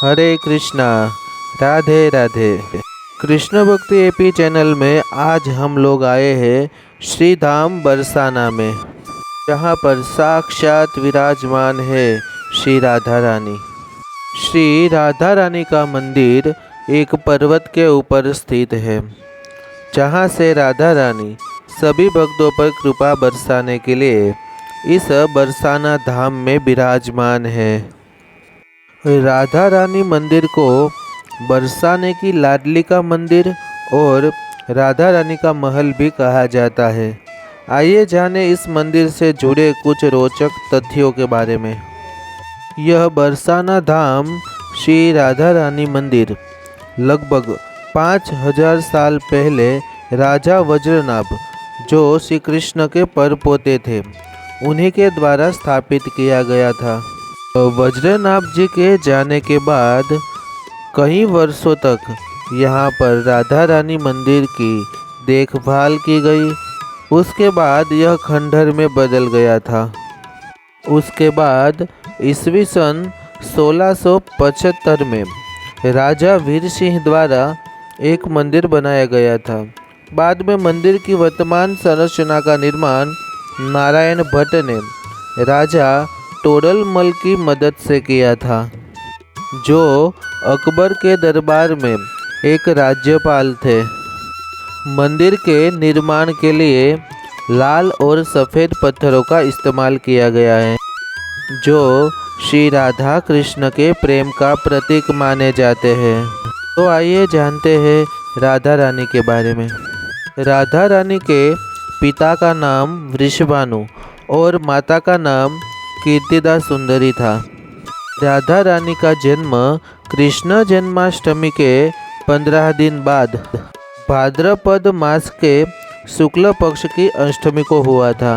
हरे कृष्णा। राधे राधे। कृष्ण भक्ति AP channel में आज हम लोग आए हैं श्री धाम बरसाना में, जहाँ पर साक्षात विराजमान है श्री राधा रानी। श्री राधा रानी का मंदिर एक पर्वत के ऊपर स्थित है, जहाँ से राधा रानी सभी भक्तों पर कृपा बरसाने के लिए इस बरसाना धाम में विराजमान है। राधा रानी मंदिर को बरसाने की लाडली का मंदिर और राधा रानी का महल भी कहा जाता है। आइए जाने इस मंदिर से जुड़े कुछ रोचक तथ्यों के बारे में। यह बरसाना धाम श्री राधा रानी मंदिर लगभग 5000 साल पहले राजा वज्रनाभ, जो श्री कृष्ण के परपोते थे, उन्हीं के द्वारा स्थापित किया गया था। वज्रनाभ जी के जाने के बाद कई वर्षों तक यहाँ पर राधा रानी मंदिर की देखभाल की गई। उसके बाद यह खंडहर में बदल गया था। उसके बाद ईस्वी सन 1675 में राजा वीर सिंह द्वारा एक मंदिर बनाया गया था। बाद में मंदिर की वर्तमान संरचना का निर्माण नारायण भट्ट ने राजा टोडरमल की मदद से किया था, जो अकबर के दरबार में एक राज्यपाल थे। मंदिर के निर्माण के लिए लाल और सफ़ेद पत्थरों का इस्तेमाल किया गया है, जो श्री राधा कृष्ण के प्रेम का प्रतीक माने जाते हैं। तो आइए जानते हैं राधा रानी के बारे में। राधा रानी के पिता का नाम वृषभानु और माता का नाम कीर्तिदा सुंदरी था। राधा रानी का जन्म कृष्ण जन्माष्टमी के 15 दिन बाद भाद्रपद मास के शुक्ल पक्ष की अष्टमी को हुआ था।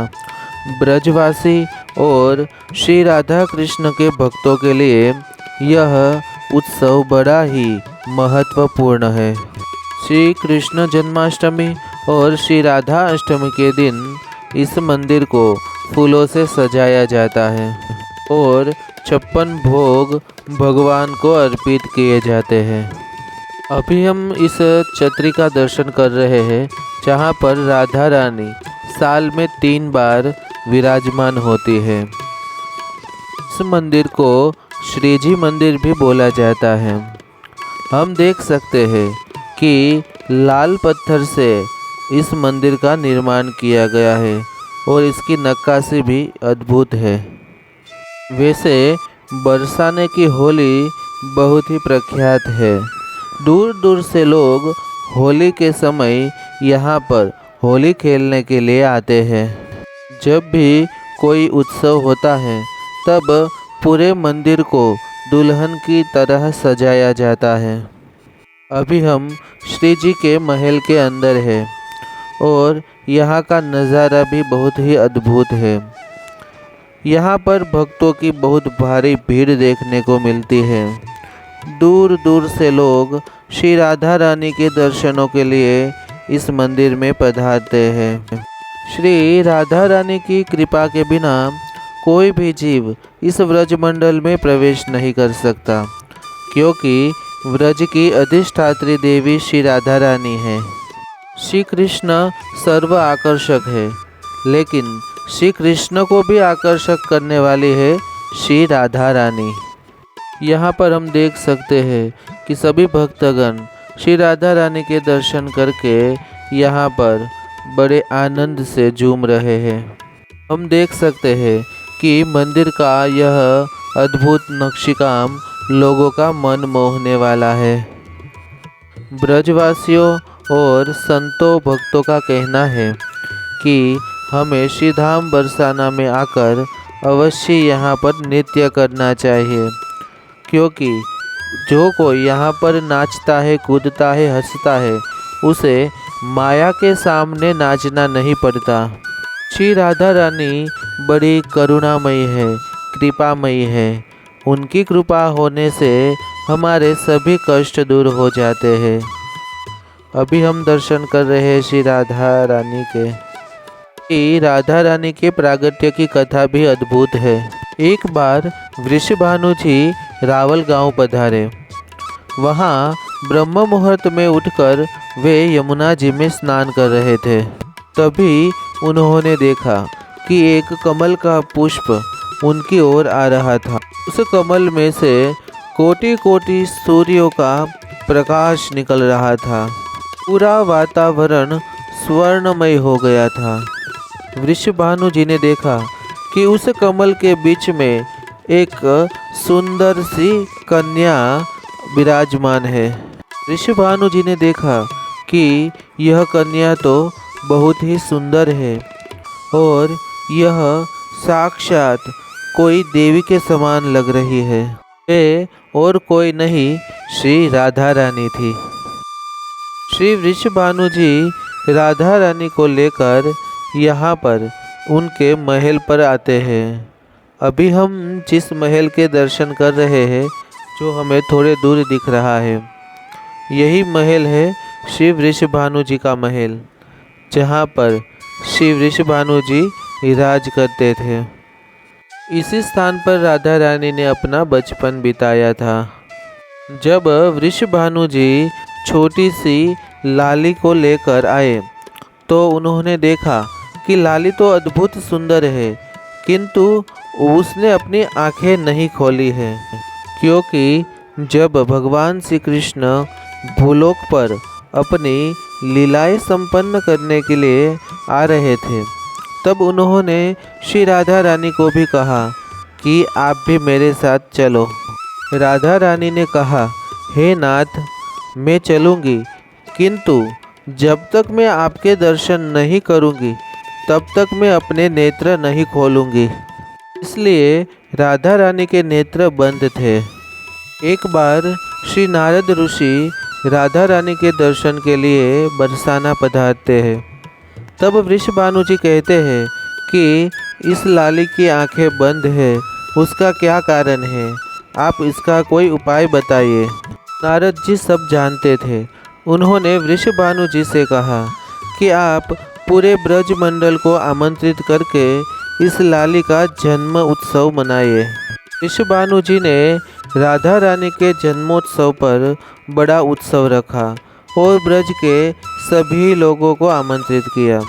ब्रजवासी और श्री राधा कृष्ण के भक्तों के लिए यह उत्सव बड़ा ही महत्वपूर्ण है। श्री कृष्ण जन्माष्टमी और श्री राधा अष्टमी के दिन इस मंदिर को फूलों से सजाया जाता है और 56 भोग भगवान को अर्पित किए जाते हैं। अभी हम इस छतरी का दर्शन कर रहे हैं, जहाँ पर राधा रानी साल में 3 बार विराजमान होती है। इस मंदिर को श्रीजी मंदिर भी बोला जाता है। हम देख सकते हैं कि लाल पत्थर से इस मंदिर का निर्माण किया गया है और इसकी नक्काशी भी अद्भुत है। वैसे बरसाने की होली बहुत ही प्रख्यात है। दूर दूर से लोग होली के समय यहाँ पर होली खेलने के लिए आते हैं। जब भी कोई उत्सव होता है, तब पूरे मंदिर को दुल्हन की तरह सजाया जाता है। अभी हम श्री जी के महल के अंदर है और यहाँ का नज़ारा भी बहुत ही अद्भुत है। यहाँ पर भक्तों की बहुत भारी भीड़ देखने को मिलती है। दूर दूर से लोग श्री राधा रानी के दर्शनों के लिए इस मंदिर में पधारते हैं। श्री राधा रानी की कृपा के बिना कोई भी जीव इस व्रजमंडल में प्रवेश नहीं कर सकता, क्योंकि व्रज की अधिष्ठात्री देवी श्री राधा रानी है। श्री कृष्ण सर्व आकर्षक है, लेकिन श्री कृष्ण को भी आकर्षक करने वाली है श्री राधा रानी। यहाँ पर हम देख सकते हैं कि सभी भक्तगण श्री राधा रानी के दर्शन करके यहाँ पर बड़े आनंद से झूम रहे हैं। हम देख सकते हैं कि मंदिर का यह अद्भुत नक्शीकाम लोगों का मन मोहने वाला है। ब्रजवासियों और संतों भक्तों का कहना है कि हमें श्री धाम बरसाना में आकर अवश्य यहाँ पर नृत्य करना चाहिए, क्योंकि जो कोई यहाँ पर नाचता है, कूदता है, हंसता है, उसे माया के सामने नाचना नहीं पड़ता। श्री राधा रानी बड़ी करुणामयी है, कृपामयी है। उनकी कृपा होने से हमारे सभी कष्ट दूर हो जाते हैं। अभी हम दर्शन कर रहे हैं श्री राधा रानी के। श्री राधा रानी के प्रागट्य की कथा भी अद्भुत है। एक बार वृषभानु जी रावल गांव पधारे। वहां ब्रह्म मुहूर्त में उठकर वे यमुना जी में स्नान कर रहे थे। तभी उन्होंने देखा कि एक कमल का पुष्प उनकी ओर आ रहा था। उस कमल में से कोटि कोटि सूर्यों का प्रकाश निकल रहा था। पूरा वातावरण स्वर्णमय हो गया था। वृषभानु जी ने देखा कि उस कमल के बीच में एक सुंदर सी कन्या विराजमान है। वृषभानु जी ने देखा कि यह कन्या तो बहुत ही सुंदर है और यह साक्षात कोई देवी के समान लग रही है। वे और कोई नहीं श्री राधा रानी थी। श्री वृषभानु जी राधा रानी को लेकर यहाँ पर उनके महल पर आते हैं। अभी हम जिस महल के दर्शन कर रहे हैं, जो हमें थोड़े दूर दिख रहा है, यही महल है श्री वृषभानु जी का महल, जहाँ पर श्री वृषभानु जी राज करते थे। इसी स्थान पर राधा रानी ने अपना बचपन बिताया था। जब वृषभानु जी छोटी सी लाली को लेकर आए तो उन्होंने देखा कि लाली तो अद्भुत सुंदर है, किंतु उसने अपनी आंखें नहीं खोली है, क्योंकि जब भगवान श्री कृष्ण भूलोक पर अपनी लीलाएं संपन्न करने के लिए आ रहे थे, तब उन्होंने श्री राधा रानी को भी कहा कि आप भी मेरे साथ चलो। राधा रानी ने कहा, हे नाथ, मैं चलूँगी, किंतु जब तक मैं आपके दर्शन नहीं करूँगी तब तक मैं अपने नेत्र नहीं खोलूँगी। इसलिए राधा रानी के नेत्र बंद थे। एक बार श्री नारद ऋषि राधा रानी के दर्शन के लिए बरसाना पधारते हैं। तब वृषभानु जी कहते हैं कि इस लाली की आंखें बंद है, उसका क्या कारण है? आप इसका कोई उपाय बताइए। नारद जी सब जानते थे। उन्होंने वृषभानु जी से कहा कि आप पूरे ब्रज मंडल को आमंत्रित करके इस लाली का जन्म उत्सव मनाइए। वृषभानु जी ने राधा रानी के जन्मोत्सव पर बड़ा उत्सव रखा और ब्रज के सभी लोगों को आमंत्रित किया।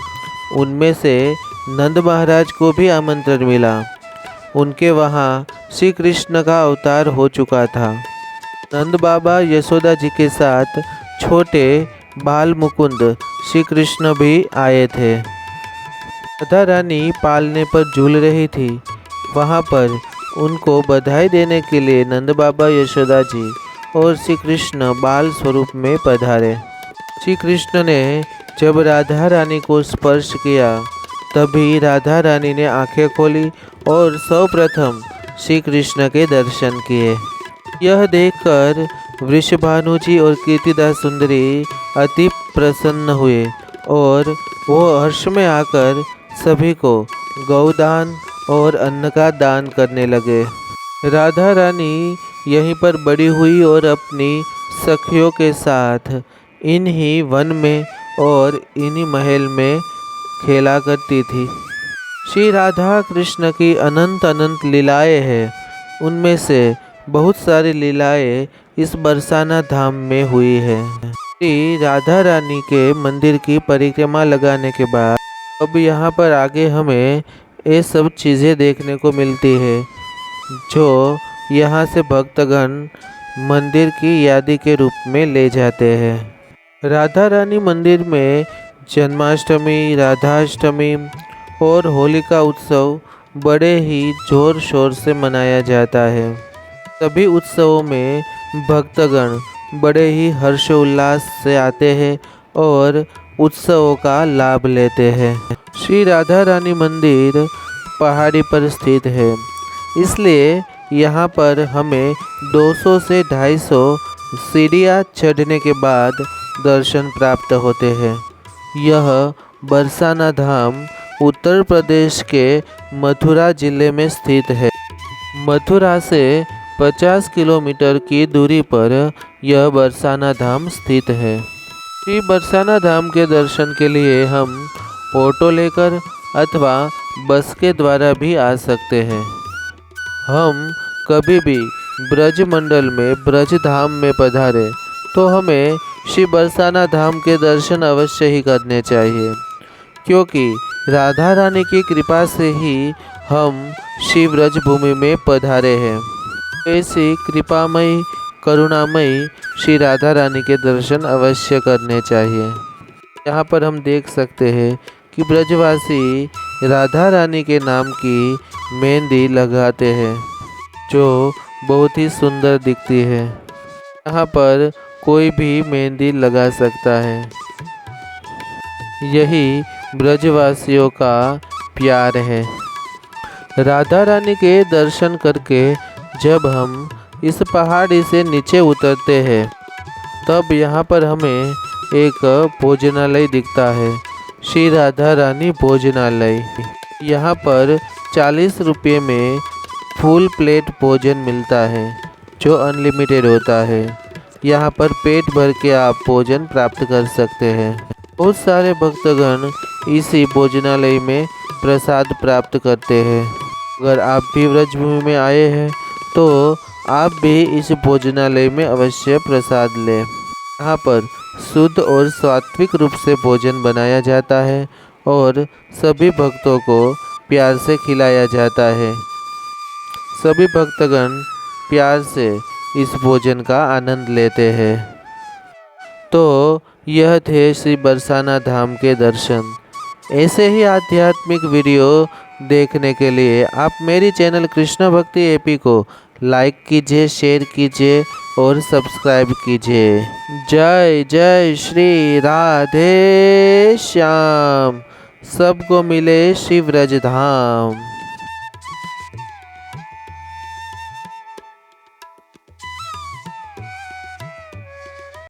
उनमें से नंद महाराज को भी आमंत्रण मिला। उनके वहाँ श्री कृष्ण का अवतार हो चुका था। नंद बाबा यशोदा जी के साथ छोटे बाल मुकुंद श्री कृष्ण भी आए थे। राधा रानी पालने पर झूल रही थी। वहाँ पर उनको बधाई देने के लिए नंद बाबा यशोदा जी और श्री कृष्ण बाल स्वरूप में पधारे। श्री कृष्ण ने जब राधा रानी को स्पर्श किया, तभी राधा रानी ने आंखें खोली और सर्वप्रथम श्री कृष्ण के दर्शन किए। यह देखकर वृषभानु जी और कीर्तिदा सुंदरी अति प्रसन्न हुए और वो हर्ष में आकर सभी को गौदान और अन्न का दान करने लगे। राधा रानी यहीं पर बड़ी हुई और अपनी सखियों के साथ इन्हीं वन में और इन्हीं महल में खेला करती थी। श्री राधा कृष्ण की अनंत अनंत लीलाएं हैं। उनमें से बहुत सारी लीलाएं इस बरसाना धाम में हुई है। श्री राधा रानी के मंदिर की परिक्रमा लगाने के बाद अब यहाँ पर आगे हमें ये सब चीज़ें देखने को मिलती है, जो यहाँ से भक्तगण मंदिर की यादी के रूप में ले जाते हैं। राधा रानी मंदिर में जन्माष्टमी, राधाष्टमी और होली का उत्सव बड़े ही जोर शोर से मनाया जाता है। सभी उत्सवों में भक्तगण बड़े ही हर्षोल्लास से आते हैं और उत्सवों का लाभ लेते हैं। श्री राधा रानी मंदिर पहाड़ी पर स्थित है, इसलिए यहाँ पर हमें 200 से 250 सीढ़ियाँ चढ़ने के बाद दर्शन प्राप्त होते हैं। यह बरसाना धाम उत्तर प्रदेश के मथुरा जिले में स्थित है। मथुरा से 50 किलोमीटर की दूरी पर यह बरसाना धाम स्थित है। श्री बरसाना धाम के दर्शन के लिए हम ऑटो लेकर अथवा बस के द्वारा भी आ सकते हैं। हम कभी भी ब्रज मंडल में ब्रज धाम में पधारे तो हमें श्री बरसाना धाम के दर्शन अवश्य ही करने चाहिए, क्योंकि राधा रानी की कृपा से ही हम श्री ब्रज भूमि में पधारे हैं। ऐसी कृपामयी करुणामयी श्री राधा रानी के दर्शन अवश्य करने चाहिए। यहाँ पर हम देख सकते हैं कि ब्रजवासी राधा रानी के नाम की मेहंदी लगाते हैं, जो बहुत ही सुंदर दिखती है। यहाँ पर कोई भी मेहंदी लगा सकता है। यही ब्रजवासियों का प्यार है। राधा रानी के दर्शन करके जब हम इस पहाड़ी से नीचे उतरते हैं तब यहाँ पर हमें एक भोजनालय दिखता है, श्री राधा रानी भोजनालय। यहाँ पर 40 रुपये में फुल प्लेट भोजन मिलता है, जो अनलिमिटेड होता है। यहाँ पर पेट भर के आप भोजन प्राप्त कर सकते हैं। बहुत सारे भक्तगण इसी भोजनालय में प्रसाद प्राप्त करते हैं। अगर आप भी ब्रजभूमि में आए हैं तो आप भी इस भोजनालय में अवश्य प्रसाद लें। यहाँ पर शुद्ध और सात्विक रूप से भोजन बनाया जाता है और सभी भक्तों को प्यार से खिलाया जाता है। सभी भक्तगण प्यार से इस भोजन का आनंद लेते हैं। तो यह थे श्री बरसाना धाम के दर्शन। ऐसे ही आध्यात्मिक वीडियो देखने के लिए आप मेरी चैनल कृष्ण भक्ति एपी को लाइक कीजिए, शेयर कीजिए और सब्सक्राइब कीजिए। जय जय श्री राधे श्याम। सबको मिले श्री ब्रज धाम।